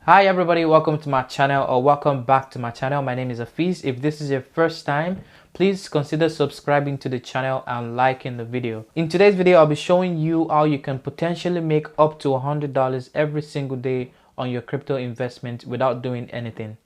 Hi everybody, welcome to my channel or welcome back to my channel. My name is Hafiz. If this is your first time, please consider subscribing to the channel and liking the video. In today's video, I'll be showing you how you can potentially make up to $100 every single day on your crypto investment without doing anything.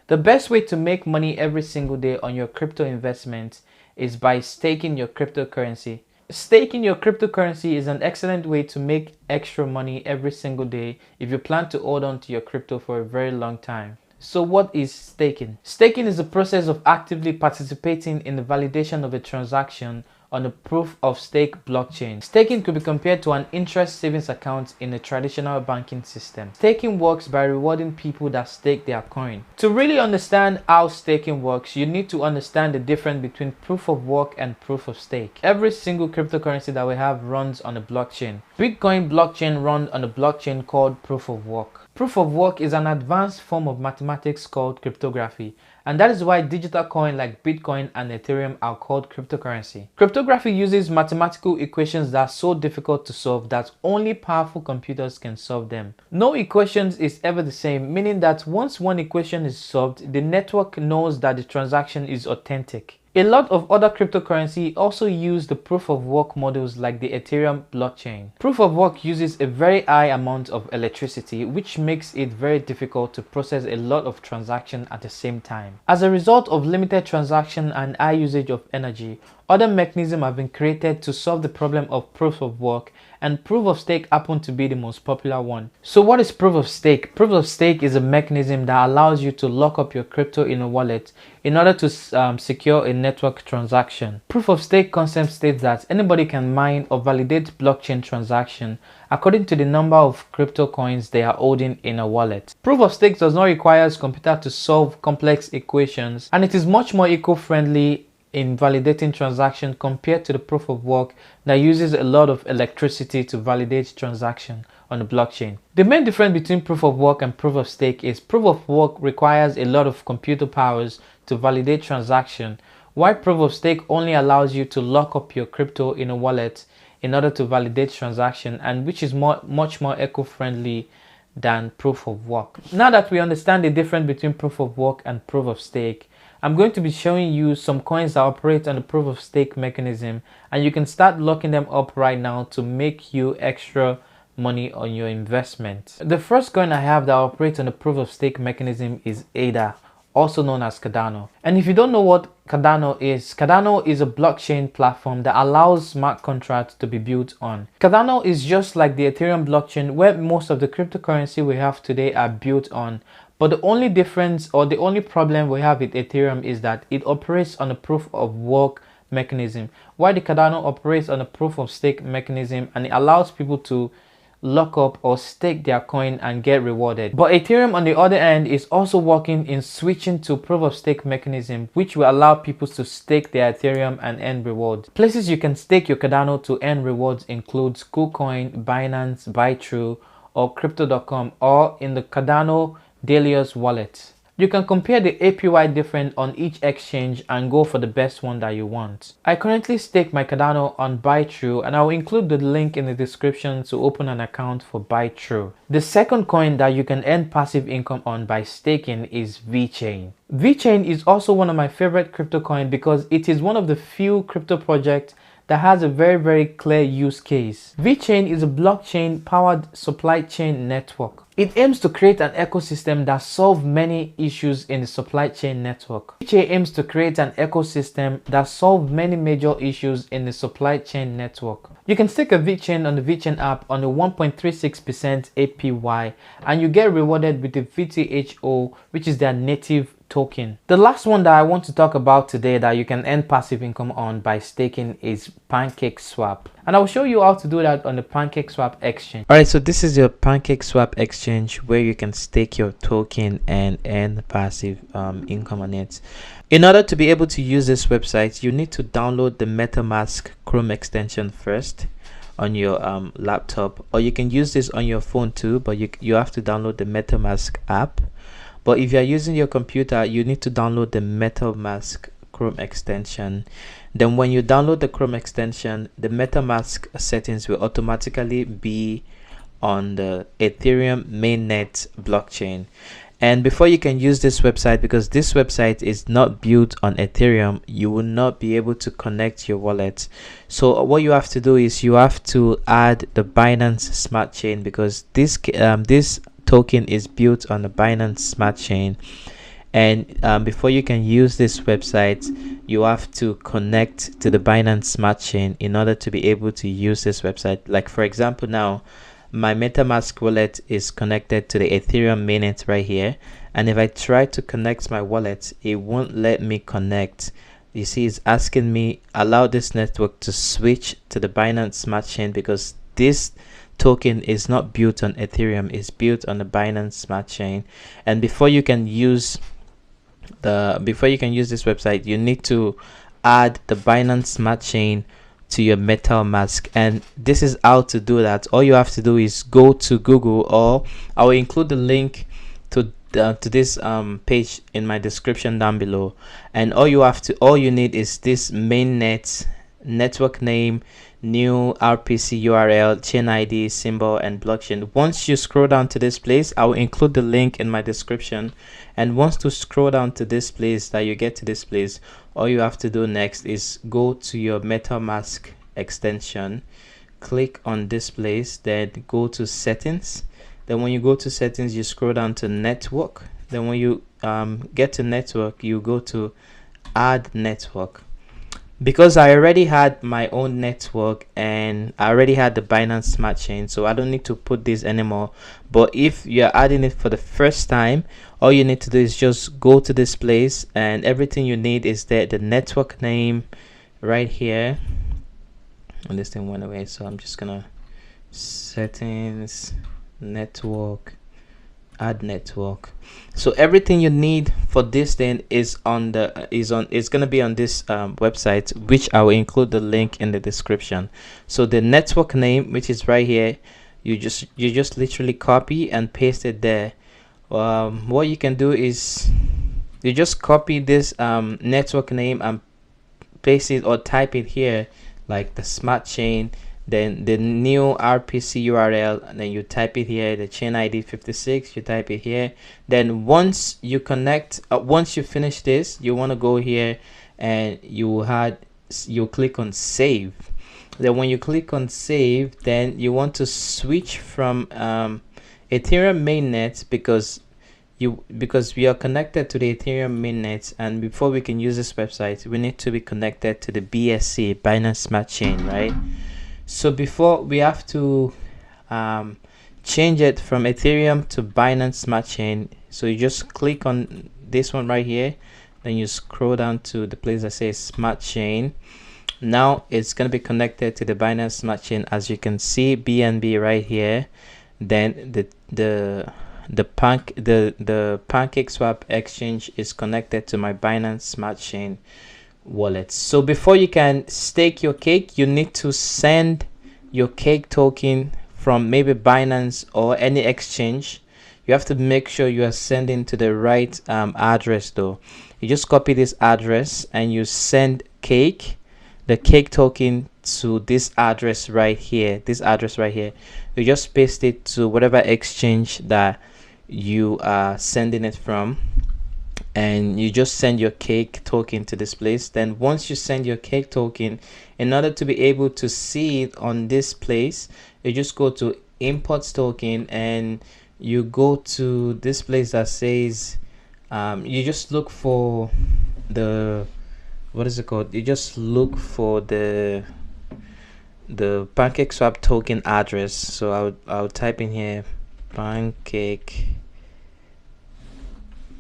The best way to make money every single day on your crypto investment is by staking your cryptocurrency. Staking your cryptocurrency is an excellent way to make extra money every single day if you plan to hold on to your crypto for a very long time. So what is staking? Staking is the process of actively participating in the validation of a transaction on the proof of stake blockchain. Staking could be compared to an interest savings account in a traditional banking system. Staking works by rewarding people that stake their coin. To really understand how staking works, you need to understand the difference between proof of work and proof of stake. Every single cryptocurrency that we have runs on a blockchain. Bitcoin blockchain runs on a blockchain called proof of work. Proof of work is an advanced form of mathematics called cryptography, and that is why digital coins like Bitcoin and Ethereum are called cryptocurrency. Cryptography uses mathematical equations that are so difficult to solve that only powerful computers can solve them. No equation is ever the same, meaning that once one equation is solved, the network knows that the transaction is authentic. A lot of other cryptocurrency also use the proof of work models like the Ethereum blockchain. Proof of work uses a very high amount of electricity, which makes it very difficult to process a lot of transactions at the same time. As a result of limited transaction and high usage of energy, other mechanisms have been created to solve the problem of proof of work, and proof of stake happen to be the most popular one. So what is proof of stake? Proof of stake is a mechanism that allows you to lock up your crypto in a wallet in order to secure a network transaction. Proof of stake concept states that anybody can mine or validate blockchain transaction according to the number of crypto coins they are holding in a wallet. Proof of stake does not require a computer to solve complex equations, and it is much more eco-friendly in validating transaction compared to the proof of work that uses a lot of electricity to validate transaction on the blockchain. The main difference between proof of work and proof of stake is proof of work requires a lot of computer powers to validate transaction, while proof of stake only allows you to lock up your crypto in a wallet in order to validate transaction, and which is much more eco-friendly than proof of work. Now that we understand the difference between proof of work and proof of stake, I'm going to be showing you some coins that operate on the proof of stake mechanism, and you can start locking them up right now to make you extra money on your investment. The first coin I have that operates on the proof of stake mechanism is ADA, also known as Cardano. And if you don't know what Cardano is a blockchain platform that allows smart contracts to be built on. Cardano is just like the Ethereum blockchain, where most of the cryptocurrency we have today are built on. But the only difference or the only problem we have with Ethereum is that it operates on a proof of work mechanism, while the Cardano operates on a proof of stake mechanism, and it allows people to lock up or stake their coin and get rewarded. But Ethereum on the other end is also working in switching to proof of stake mechanism, which will allow people to stake their Ethereum and earn rewards. Places you can stake your Cardano to earn rewards includes KuCoin, Binance, Bitrue, or Crypto.com, or in the Cardano Delios wallet. You can compare the APY difference on each exchange and go for the best one that you want. I currently stake my Cardano on Bitrue, and I will include the link in the description to open an account for Bitrue. The second coin that you can earn passive income on by staking is VeChain. VeChain is also one of my favorite crypto coins because it is one of the few crypto projects that has a very clear use case. VeChain is a blockchain powered supply chain network. It aims to create an ecosystem that solves many issues in the supply chain network. VeChain aims to create an ecosystem that solves many major issues in the supply chain network. You can stake a VeChain on the VeChain app on a 1.36% APY, and you get rewarded with the VTHO, which is their native token. The last one that I want to talk about today that you can earn passive income on by staking is PancakeSwap, and I will show you how to do that on the PancakeSwap exchange. Alright, so this is your PancakeSwap exchange where you can stake your token and earn passive income on it. In order to be able to use this website, you need to download the Metamask Chrome extension first on your laptop, or you can use this on your phone too, but you have to download the Metamask app. But if you're using your computer, you need to download the Metamask Chrome extension. Then when you download the Chrome extension, the Metamask settings will automatically be on the Ethereum mainnet blockchain. And before you can use this website, because this website is not built on Ethereum, you will not be able to connect your wallet. So what you have to do is you have to add the Binance Smart Chain, because this token is built on the Binance Smart Chain. And before you can use this website, you have to connect to the Binance Smart Chain in order to be able to use this website. Like for example, now my MetaMask wallet is connected to the Ethereum mainnet right here, and if I try to connect my wallet, it won't let me connect. You see, it's asking me allow this network to switch to the Binance Smart Chain, because this token is not built on Ethereum, it's built on the Binance Smart Chain. And before you can use this website, you need to add the Binance Smart Chain to your MetaMask, and this is how to do that. All you have to do is go to Google, or I will include the link to this page in my description down below. And all you need is this mainnet, network name, new RPC URL, chain ID, symbol, and blockchain. Once you scroll down to this place, I will include the link in my description. And once you scroll down to this place, that you get to this place, all you have to do next is go to your MetaMask extension, click on this place, then go to settings. Then when you go to settings, you scroll down to network. Then when you get to network, you go to add network. Because I already had my own network and I already had the Binance Smart Chain, so I don't need to put this anymore. But if you're adding it for the first time, all you need to do is just go to this place, and everything you need is there, the network name right here. And this thing went away, so I'm just gonna settings, network, add network. So everything you need for this thing is it's gonna be on this website, which I will include the link in the description. So the network name, which is right here, you just literally copy and paste it there. What you can do is you just copy this network name and paste it, or type it here, like the smart chain, then the new RPC URL, and then you type it here, the chain ID 56, you type it here. Then once you connect, once you finish this, you want to go here and you click on save. Then when you click on save, then you want to switch from Ethereum mainnet, because we are connected to the Ethereum mainnet, and before we can use this website, we need to be connected to the BSC, Binance Smart Chain, right? So before, we have to change it from Ethereum to Binance Smart Chain. So you just click on this one right here, then you scroll down to the place that says Smart Chain. Now it's going to be connected to the Binance Smart Chain, as you can see, BNB right here. Then the PancakeSwap exchange is connected to my Binance Smart Chain wallet. So before you can stake your cake, you need to send your cake token from maybe Binance or any exchange. You have to make sure you are sending to the right address though. You just copy this address and you send the cake token to this address right here. You just paste it to whatever exchange that you are sending it from, and you just send your cake token to this place. Then once you send your cake token, in order to be able to see it on this place, you just go to import token and you go to this place that says you just look for the, what is it called, you just look for the PancakeSwap token address. So I'll type in here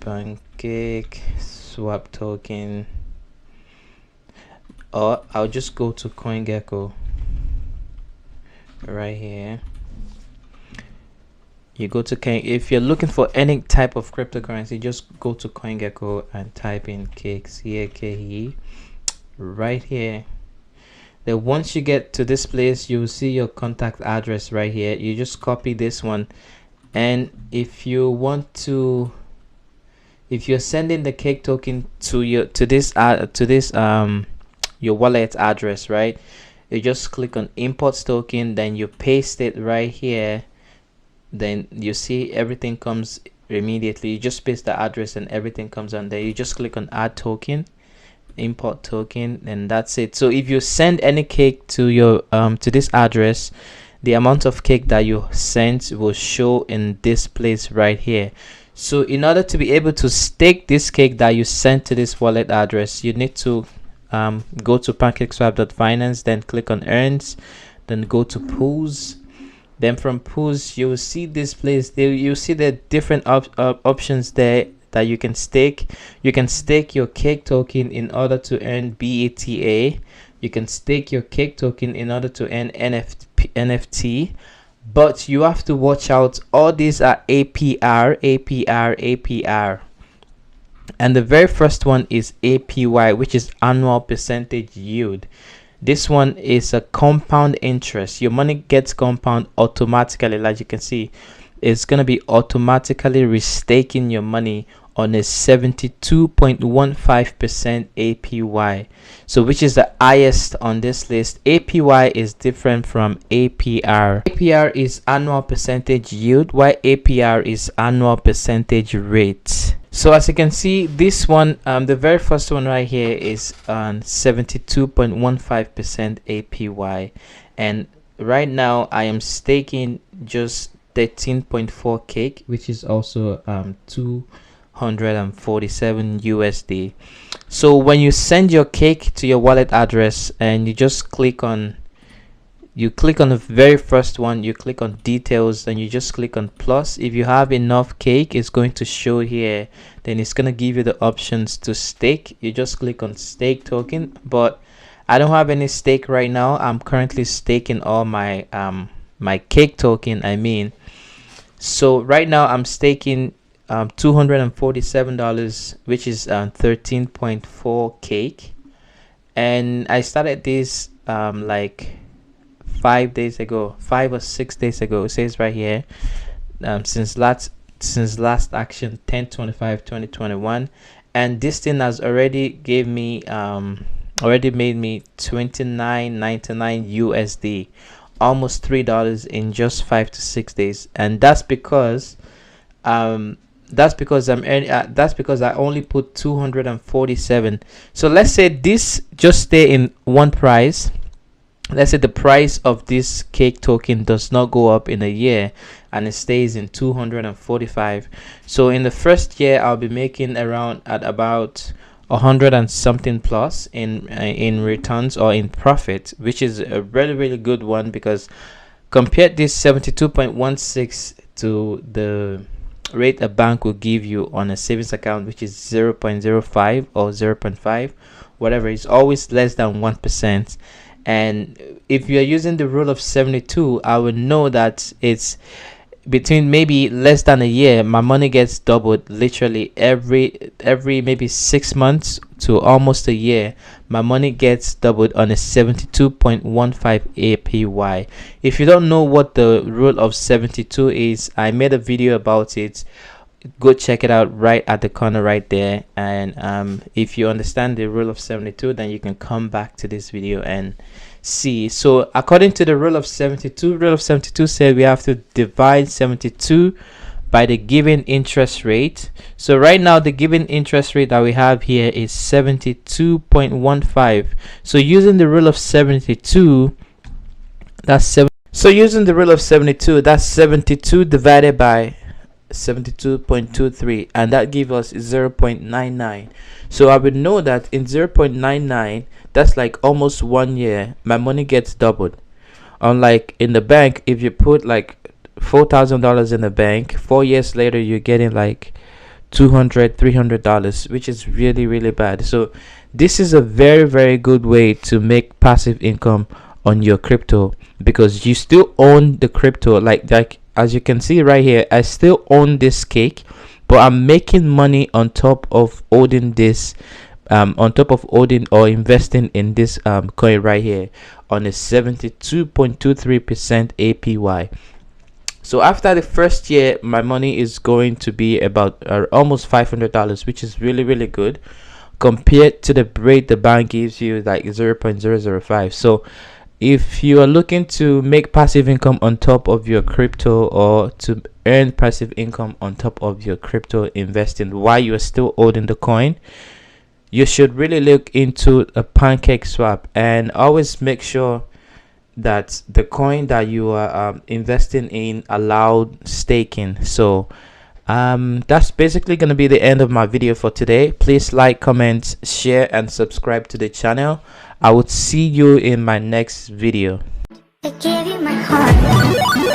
PancakeSwap token, or I'll just go to CoinGecko right here. You go to if you're looking for any type of cryptocurrency, just go to CoinGecko and type in CAKE right here. Then once you get to this place, you'll see your contact address right here. You just copy this one, and if you want to if you're sending the cake token to your your wallet address, right, you just click on import token, then you paste it right here, then you see everything comes immediately. You just paste the address and everything comes on there. You just click on add token, import token, and that's it. So if you send any cake to your to this address, the amount of cake that you sent will show in this place right here. So in order to be able to stake this cake that you sent to this wallet address, you need to go to PancakeSwap.finance, then click on earns, then go to pools. Then from pools, you will see this place. You see the different options there that you can stake. You can stake your cake token in order to earn BATA. You can stake your cake token in order to earn NFT. But you have to watch out. All these are APR. And the very first one is APY, which is annual percentage yield. This one is a compound interest. Your money gets compound automatically. Like you can see, it's going to be automatically restaking your money on a 72.15% APY. So which is the highest on this list. APY is different from APR. APR is annual percentage yield, while APR is annual percentage rate. So as you can see, this one, the very first one right here is on 72.15% APY, and right now I am staking just 13.4 cake, which is also 247 USD. So when you send your cake to your wallet address and you just click on the very first one, you click on details, and you just click on plus. If you have enough cake, it's going to show here. Then it's going to give you the options to stake. You just click on stake token, but I don't have any stake right now. I'm currently staking all my my cake token, I mean. So right now I'm staking $247, which is 13.4 cake, and I started this like 5 days ago, 5 or 6 days ago. It says right here, since last action 10/25/2021, and this thing has already gave me already made me $29.99 USD, almost $3 in just 5 to 6 days. And that's because I'm earning that's because I only put 247. So let's say this just stay in one price. Let's say the price of this cake token does not go up in a year and it stays in 245. So in the first year I'll be making around at about 100 and something plus in returns or in profit, which is a really good one, because compare this 72.16 to the rate a bank will give you on a savings account, which is 0.05 or 0.5, whatever. It's always less than 1%. And if you're using the rule of 72, I would know that it's between maybe less than a year, my money gets doubled literally every maybe 6 months to almost a year. My money gets doubled on a 72.15 APY. If you don't know what the rule of 72 is, I made a video about it. Go check it out right at the corner right there. And if you understand the rule of 72, then you can come back to this video and see. So according to the rule of 72 said we have to divide 72 by the given interest rate. So right now the given interest rate that we have here is 72.15. So using the rule of 72, that's 7. So using the rule of 72, that's 72 divided by 72.23, and that gives us 0.99. So I would know that in 0.99, that's like almost 1 year, my money gets doubled. Unlike in the bank, if you put like $4,000 in the bank, 4 years later you're getting like $200-300, which is really bad. So this is a very good way to make passive income on your crypto, because you still own the crypto. Like as you can see right here, I still own this cake, but I'm making money on top of holding this, on top of holding or investing in this coin right here on a 72.23% APY. So after the first year, my money is going to be about almost $500, which is really good compared to the rate the bank gives you, like 0.005. So if you are looking to make passive income on top of your crypto, or to earn passive income on top of your crypto investing while you are still holding the coin, you should really look into a PancakeSwap, and always make sure that the coin that you are investing in allowed staking. So that's basically going to be the end of my video for today. Please like, comment, share, and subscribe to the channel. I would see you in my next video. I gave you my heart.